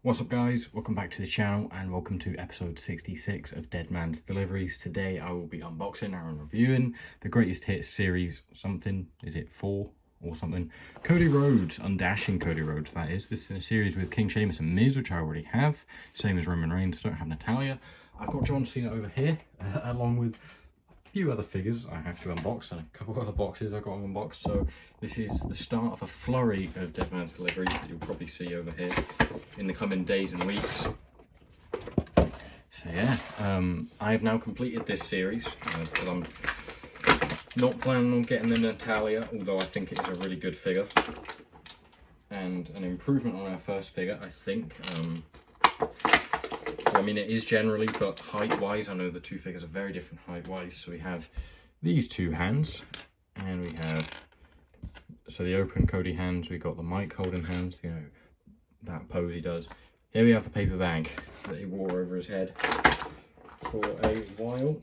What's up guys, welcome back to the channel and welcome to episode 66 of Deadman's Deliveries. Today I will be unboxing and reviewing the Greatest Hits series, something, is it 4 or something? Cody Rhodes, Undashing Cody Rhodes that is. This is a series with King Sheamus and Miz, which I already have. Same as Roman Reigns, I don't have Natalia. I've got John Cena over here, along with a few other figures I have to unbox and a couple other boxes I've got to unbox. So this is the start of a flurry of Deadman's Deliveries that you'll probably see over here in the coming days and weeks. So yeah, I have now completed this series because I'm not planning on getting the Natalia, although I think it's a really good figure and an improvement on our first figure, I think. I mean, it is generally, but height-wise, I know the two figures are very different height-wise. So we have these two hands, and we have, so the open Cody hands, we got the mic holding hands, you know, that pose he does. Here we have the paper bag that he wore over his head for a while.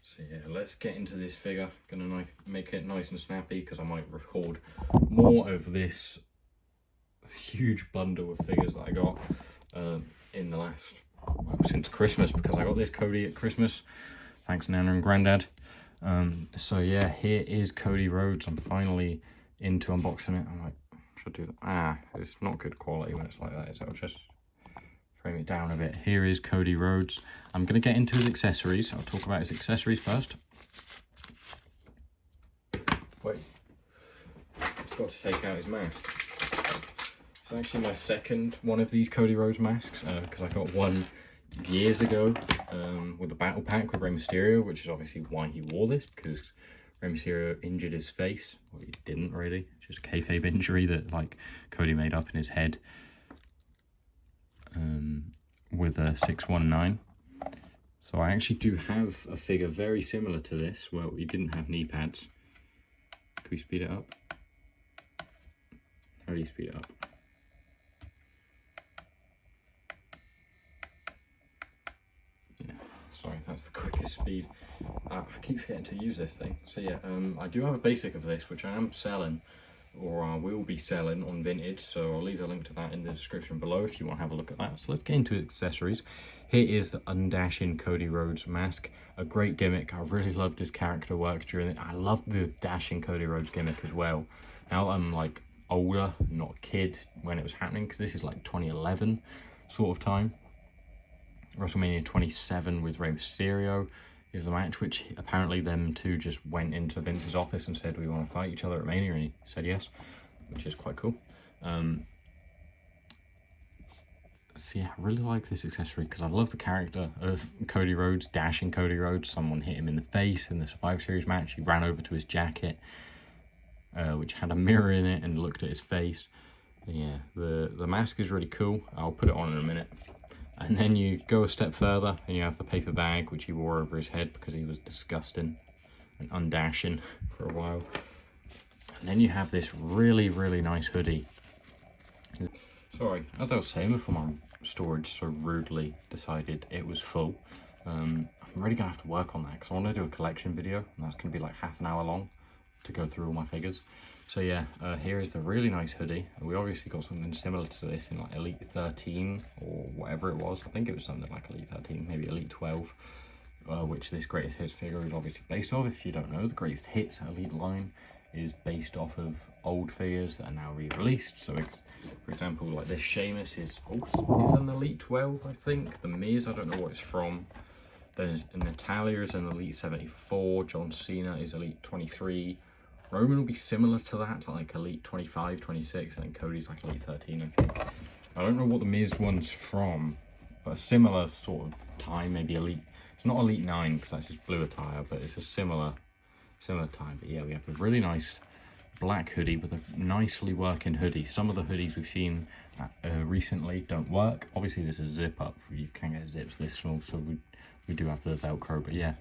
So yeah, let's get into this figure. Gonna make it nice and snappy because I might record more of this huge bundle of figures that I got in the last, well, since Christmas, because I got this Cody at Christmas, thanks Nana and Grandad. So yeah, here is Cody Rhodes. I'm finally into unboxing it. I'm like, should I do that? It's not good quality when it's like that, so I'll just frame it down a bit. Here is Cody Rhodes. I'm going to get into his accessories. I'll talk about his accessories first. Wait, I've got to take out his mask. It's actually my second one of these Cody Rhodes masks, because I got one years ago with a battle pack with Rey Mysterio, which is obviously why he wore this, because Rey Mysterio injured his face. Well, he didn't really, just a kayfabe injury that like Cody made up in his head with a 619. So I actually do have a figure very similar to this, where we didn't have knee pads. Can we speed it up? How do you speed it up? Sorry, that's the quickest speed. I keep forgetting to use this thing. So yeah, I do have a basic of this, which I am selling, or I will be selling on Vinted. So I'll leave a link to that in the description below if you want to have a look at that. So let's get into his accessories. Here is the Undashing Cody Rhodes mask. A great gimmick. I really loved his character work during it. I love the Dashing Cody Rhodes gimmick as well. Now I'm like older, not a kid when it was happening, because this is like 2011 sort of time. WrestleMania 27 with Rey Mysterio is the match, which apparently them two just went into Vince's office and said, we want to fight each other at Mania, and he said yes, which is quite cool. So yeah, I really like this accessory because I love the character of Cody Rhodes, Dashing Cody Rhodes. Someone hit him in the face in the Survivor Series match. He ran over to his jacket, which had a mirror in it, and looked at his face. And yeah, the mask is really cool. I'll put it on in a minute. And then you go a step further and you have the paper bag, which he wore over his head because he was disgusting and undashing for a while. And then you have this really, really nice hoodie. Sorry, as I was saying before my storage so rudely decided it was full, I'm really going to have to work on that because I want to do a collection video, and that's going to be like half an hour long to go through all my figures. So yeah, here is the really nice hoodie. We obviously got something similar to this in like Elite 13 or whatever it was. I think it was something like Elite 13, maybe Elite 12, which this Greatest Hits figure is obviously based off. If you don't know, the Greatest Hits Elite line is based off of old figures that are now re-released. So it's, for example, like this Sheamus is an Elite 12, I think. The Miz, I don't know what it's from. Then Natalia is an Elite 74. John Cena is Elite 23. Roman will be similar to that, like Elite 25, 26, and then Cody's like Elite 13, I think. I don't know what the Miz one's from, but a similar sort of time, maybe Elite. It's not Elite 9 because that's his blue attire, but it's a similar time. But yeah, we have a really nice black hoodie with a nicely working hoodie. Some of the hoodies we've seen recently don't work. Obviously, this is a zip up. You can't get zips this small, so we do have the Velcro, but yeah.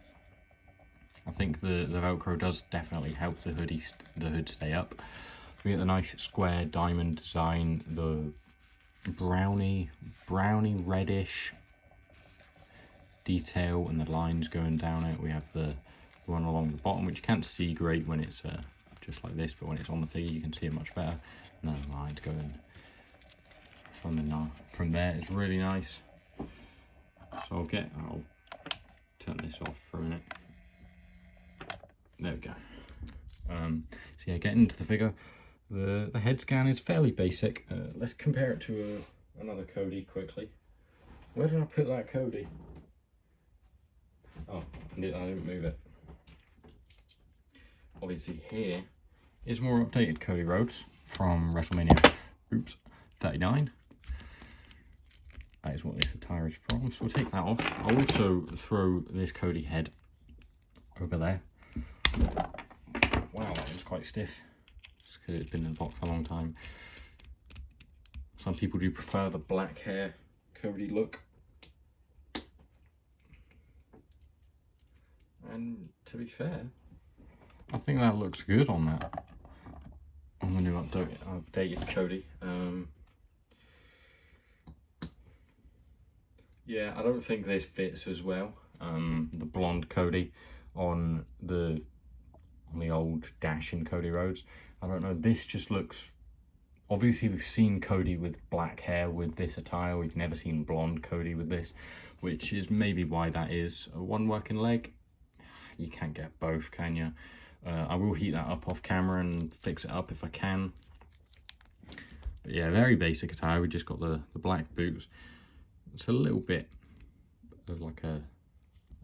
I think the Velcro does definitely help the hood stay up. We get the nice square diamond design, the brownie reddish detail and the lines going down it. We have the one along the bottom, which you can't see great when it's just like this, but when it's on the figure you can see it much better. And then the line had to go in from there. It's really nice. So I'll turn this off for a minute. There we go. So yeah, getting into the figure, the head scan is fairly basic. Let's compare it to another Cody quickly. Where did I put that Cody? Oh, I didn't move it. Obviously here is more updated Cody Rhodes from WrestleMania 39. That is what this attire is from, so we'll take that off. I'll also throw this Cody head over there. Wow, that was quite stiff, just because it's been in the box a long time. Some people do prefer the black hair Cody look. And to be fair, I think that looks good on the new updated Cody. Yeah, I don't think this fits as well. The blonde Cody on the old dashing Cody Rhodes. I don't know, this just looks, obviously we've seen Cody with black hair with this attire, we've never seen blonde Cody with this, which is maybe why that is. One working leg, you can't get both, can you? I will heat that up off camera and fix it up if I can. But yeah, very basic attire. We just got the black boots. It's a little bit of like a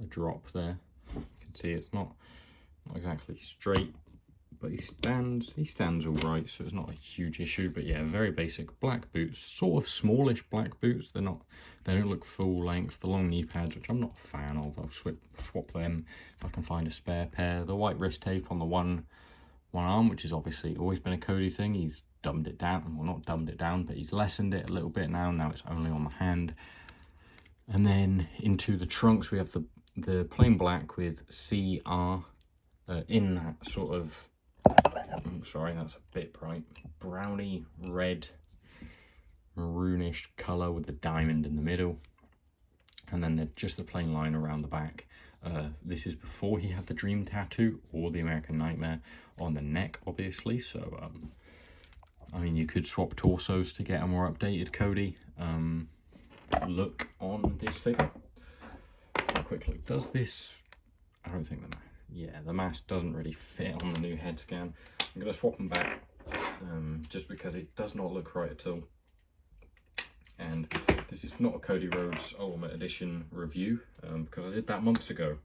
drop there. You can see it's not exactly straight, but he stands all right, so it's not a huge issue. But yeah, very basic black boots, sort of smallish black boots. They don't look full length. The long knee pads, which I'm not a fan of, I'll swap them if I can find a spare pair. The white wrist tape on the one arm, which has obviously always been a Cody thing. He's dumbed it down, well, not dumbed it down, but he's lessened it a little bit now. Now it's only on the hand. And then into the trunks, we have the plain black with CR in that sort of, I'm sorry, that's a bit bright, browny red, maroonish colour with the diamond in the middle. And then just the plain line around the back. This is before he had the dream tattoo or the American Nightmare on the neck, obviously. So, I mean, you could swap torsos to get a more updated Cody look on this figure. A quick look. Does this, I don't think the mask doesn't really fit on the new head scan. I'm going to swap them back just because it does not look right at all. And this is not a Cody Rhodes Ultimate Edition review because I did that months ago.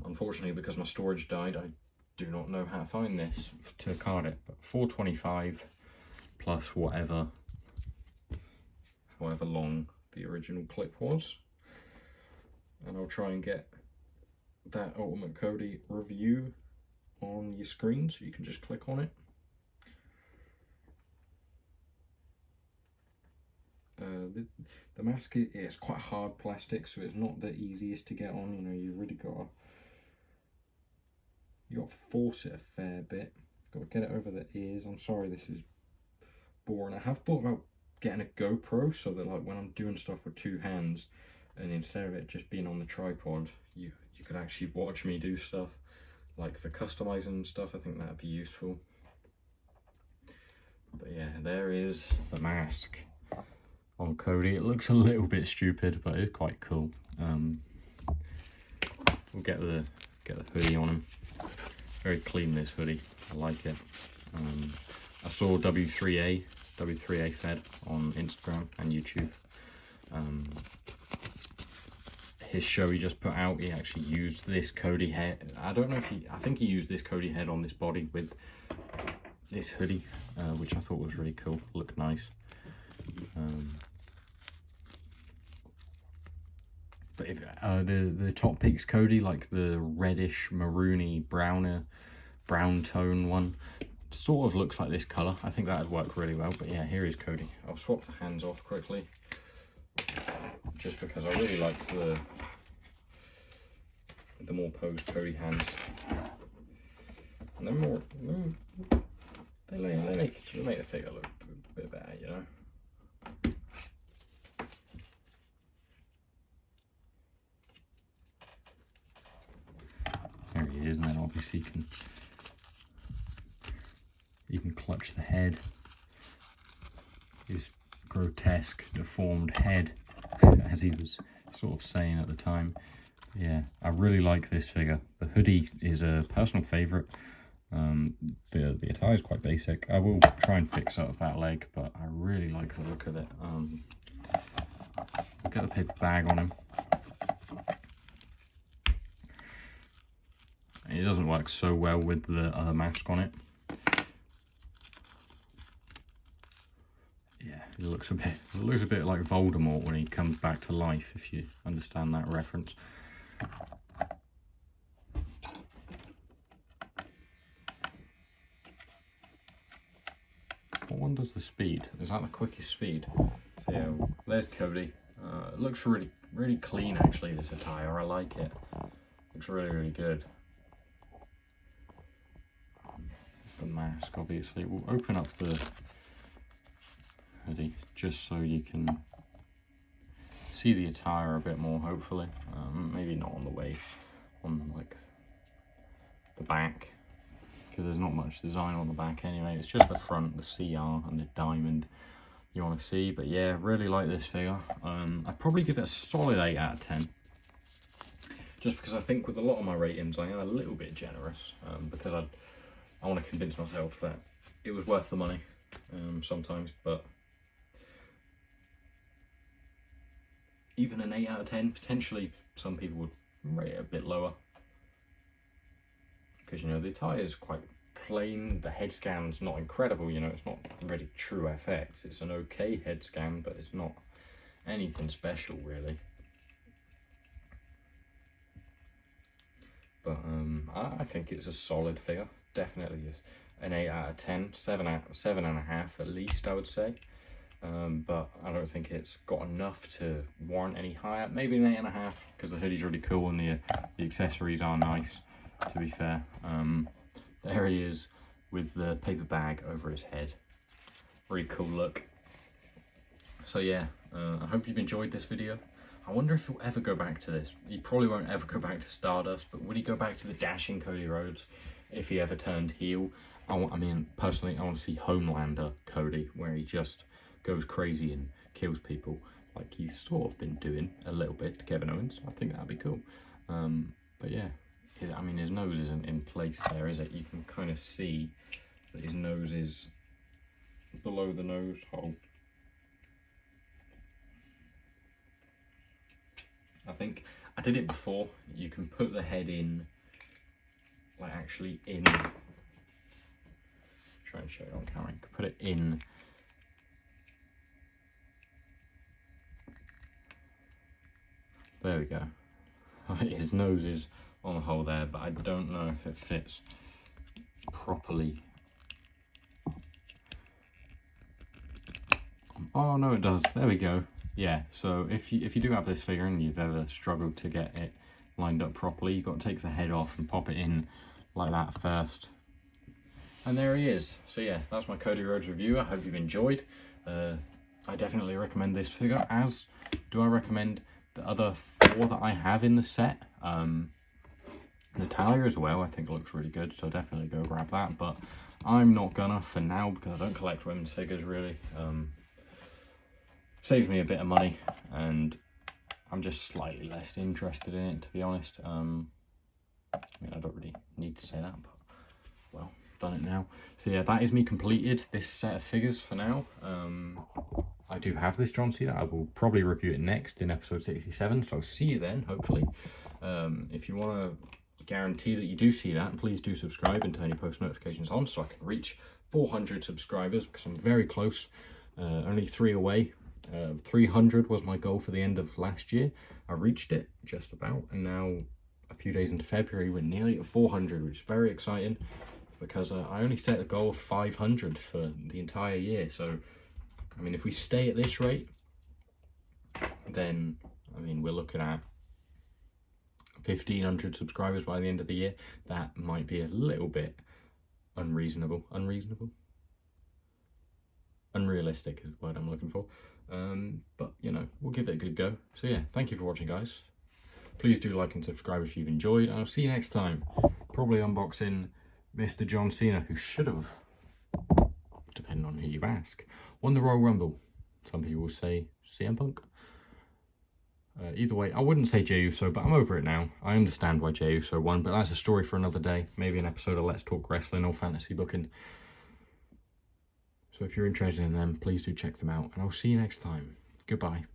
Unfortunately, because my storage died, I do not know how to find this to card it. But $4.25 plus however long the original clip was. And I'll try and get that Ultimate Cody review on your screen so you can just click on it. The mask is quite hard plastic, so it's not the easiest to get on. You know, you really got to force it a fair bit. Got to get it over the ears. I'm sorry, this is boring. I have thought about getting a GoPro so that, like, when I'm doing stuff with two hands, and instead of it just being on the tripod, you could actually watch me do stuff, like for customizing and stuff. I think that'd be useful. But yeah, there is the mask on Cody. It looks a little bit stupid, but it's quite cool. We'll get the hoodie on him. Very clean, this hoodie. I like it. I saw W3A on Instagram and YouTube. His show he just put out, he actually used this Cody head. I think he used this Cody head on this body with this hoodie, which I thought was really cool. Looked nice. But if the top picks Cody, like the reddish, maroony, brown tone one, sort of looks like this color. I think that would work really well. But yeah, here is Cody. I'll swap the hands off quickly, just because I really like the more posed Cody hands. And they make the figure look a bit better, you know. There he is, and then obviously you can clutch the head his grotesque, deformed head, as he was sort of saying at the time. Yeah, I really like this figure. The hoodie is a personal favourite. The attire is quite basic. I will try and fix up that leg, but I really like the look of it. I'll get the paper bag on him. It doesn't work so well with the other mask on it. Yeah, it looks a bit like Voldemort when he comes back to life, if you understand that reference. What one does the speed? Is that the quickest speed? So yeah, there's Cody. It looks really clean actually, this attire. I like it. Looks really good. The mask, obviously. We'll open up the hoodie just so you can see the attire a bit more, hopefully. Maybe not on the way, on like the back, because there's not much design on the back anyway. It's just the front, the CR and the diamond you want to see. But yeah, really like this figure. I'd probably give it a solid 8 out of 10. Just because I think with a lot of my ratings I am a little bit generous, because I want to convince myself that it was worth the money sometimes, but even an 8 out of 10, potentially some people would rate it a bit lower. Because, you know, the attire is quite plain, the head scan's not incredible, you know, it's not really true FX. It's an okay head scan, but it's not anything special, really. But I think it's a solid figure. Definitely an 8 out of 10, 7.5 at least, I would say. But I don't think it's got enough to warrant any higher. Maybe an 8.5, because the hoodie's really cool and the accessories are nice, to be fair. There he is with the paper bag over his head. Really cool look. So yeah, I hope you've enjoyed this video. I wonder if he'll ever go back to this. He probably won't ever go back to Stardust, but would he go back to the dashing Cody Rhodes if he ever turned heel? I mean, personally, I want to see Homelander Cody, where he just goes crazy and kills people, like he's sort of been doing a little bit to Kevin Owens. I think that'd be cool. But yeah, I mean, his nose isn't in place there, is it? You can kind of see that his nose is below the nose hole. I think I did it before. You can put the head in, like actually in, try and show it on camera. You can put it in there we go. His nose is on the hole there, but I don't know if it fits properly. Oh no, it does. There we go. Yeah, so if you do have this figure and you've ever struggled to get it lined up properly, you've got to take the head off and pop it in like that first. And there he is. So yeah, that's my Cody Rhodes review. I hope you've enjoyed. I definitely recommend this figure, as do I recommend the other 4 that I have in the set. Natalia as well, I think looks really good, so definitely go grab that. But I'm not gonna for now, because I don't collect women's figures really. Saves me a bit of money, and I'm just slightly less interested in it, to be honest. I mean, I don't really need to say that, but well, I've done it now. So yeah, that is me completed this set of figures for now. I do have this John Cena. I will probably review it next in episode 67, so I'll see you then, hopefully. If you want to guarantee that you do see that, please do subscribe and turn your post notifications on so I can reach 400 subscribers, because I'm very close, only 3 away. 300 was my goal for the end of last year. I reached it just about, and now a few days into February we're nearly at 400, which is very exciting, because I only set a goal of 500 for the entire year. So I mean, if we stay at this rate, then I mean, we're looking at 1,500 subscribers by the end of the year. That might be a little bit unreasonable. Unrealistic is the word I'm looking for. But you know, we'll give it a good go. So yeah, thank you for watching, guys. Please do like and subscribe if you've enjoyed, and I'll see you next time. Probably unboxing Mr. John Cena, who should have, depending on who you ask, won the Royal Rumble. Some people will say CM Punk. Either way, I wouldn't say Jey Uso, but I'm over it now. I understand why Jey Uso won, but that's a story for another day. Maybe an episode of Let's Talk Wrestling or Fantasy Booking. So if you're interested in them, please do check them out, and I'll see you next time. Goodbye.